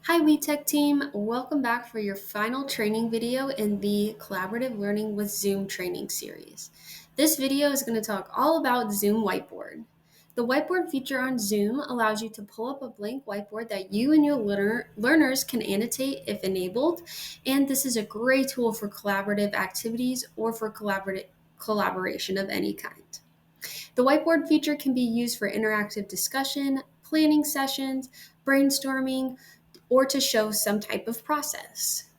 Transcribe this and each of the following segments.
Hi, WeTech team. Welcome back for your final training video in the Collaborative Learning with Zoom training series. This video is going to talk all about Zoom Whiteboard. The whiteboard feature on Zoom allows you to pull up a blank whiteboard that you and your learners can annotate if enabled, and this is a great tool for collaborative activities or for collaboration of any kind. The whiteboard feature can be used for interactive discussion, planning sessions, brainstorming, or to show some type of process.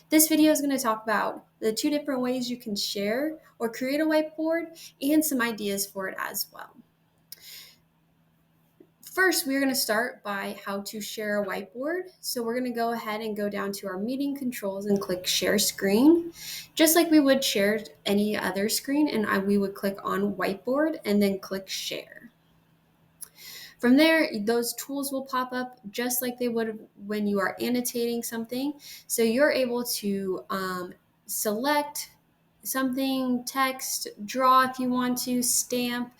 This video is going to talk about the two different ways you can share or create a whiteboard and some ideas for it as well. First, we're going to start by how to share a whiteboard. So we're going to go ahead and go down to our meeting controls and click share screen, just like we would share any other screen. And we would click on whiteboard and then click share. From there, those tools will pop up just like they would when you are annotating something. So you're able to select something, text, draw if you want to, stamp,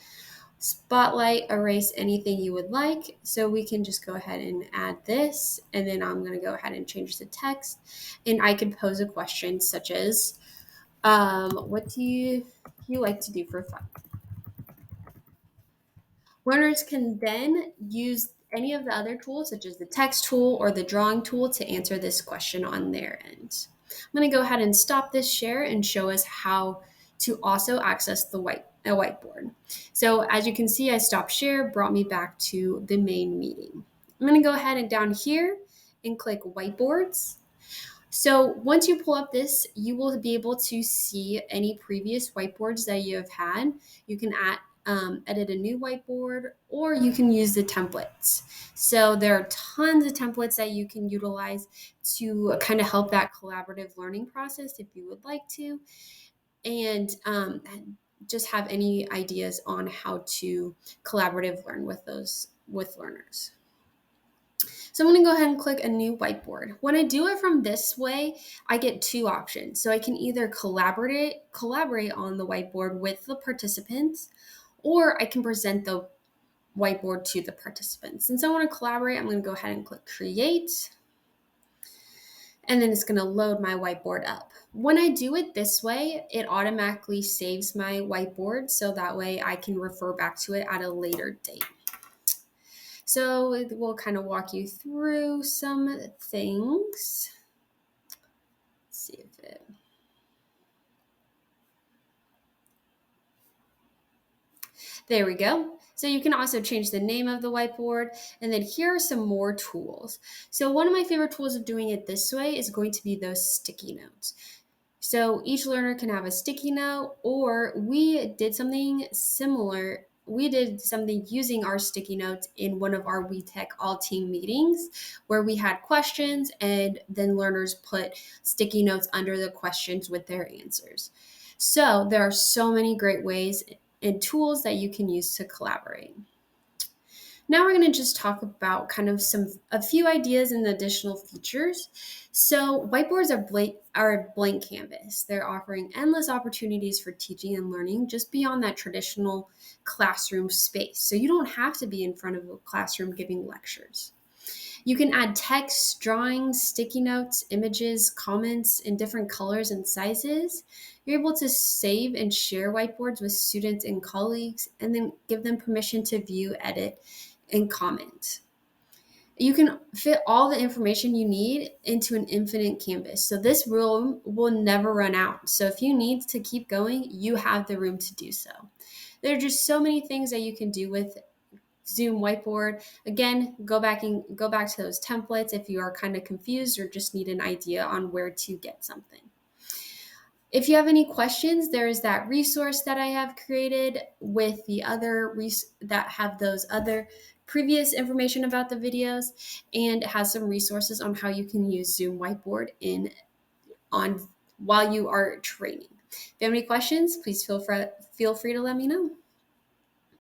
spotlight, erase anything you would like. So we can just go ahead and add this, and then I'm going to go ahead and change the text. And I could pose a question such as, what do you like to do for fun? Learners can then use any of the other tools, such as the text tool or the drawing tool, to answer this question on their end. I'm going to go ahead and stop this share and show us how to also access the whiteboard. So as you can see, I stopped share, brought me back to the main meeting. I'm going to go ahead and down here and click whiteboards. So once you pull up this, you will be able to see any previous whiteboards that you have had. You can edit a new whiteboard, or you can use the templates. So there are tons of templates that you can utilize to kind of help that collaborative learning process if you would like to, and just have any ideas on how to collaborative learn with learners. So I'm going to go ahead and click a new whiteboard. When I do it from this way, I get two options. So I can either collaborate on the whiteboard with the participants, or I can present the whiteboard to the participants. Since I want to collaborate, I'm going to go ahead and click create. And then it's going to load my whiteboard up. When I do it this way, it automatically saves my whiteboard, so that way I can refer back to it at a later date. So we'll kind of walk you through some things. Let's see if it... There we go. So you can also change the name of the whiteboard. And then here are some more tools. So one of my favorite tools of doing it this way is going to be those sticky notes. So each learner can have a sticky note, or we did something similar. We did something using our sticky notes in one of our WeTech all team meetings where we had questions, and then learners put sticky notes under the questions with their answers. So there are so many great ways and tools that you can use to collaborate. Now we're going to just talk about kind of a few ideas and additional features. So whiteboards are a blank canvas. They're offering endless opportunities for teaching and learning just beyond that traditional classroom space. So you don't have to be in front of a classroom giving lectures. You can add text, drawings, sticky notes, images, comments in different colors and sizes. You're able to save and share whiteboards with students and colleagues, and then give them permission to view, edit, and comment. You can fit all the information you need into an infinite canvas. So this room will never run out. So if you need to keep going, you have the room to do so. There are just so many things that you can do with Zoom Whiteboard. Again, go back to those templates if you are kind of confused or just need an idea on where to get something. If you have any questions, there is that resource that I have created with the other that have those other previous information about the videos, and it has some resources on how you can use Zoom Whiteboard while you are training. If you have any questions, please feel free to let me know.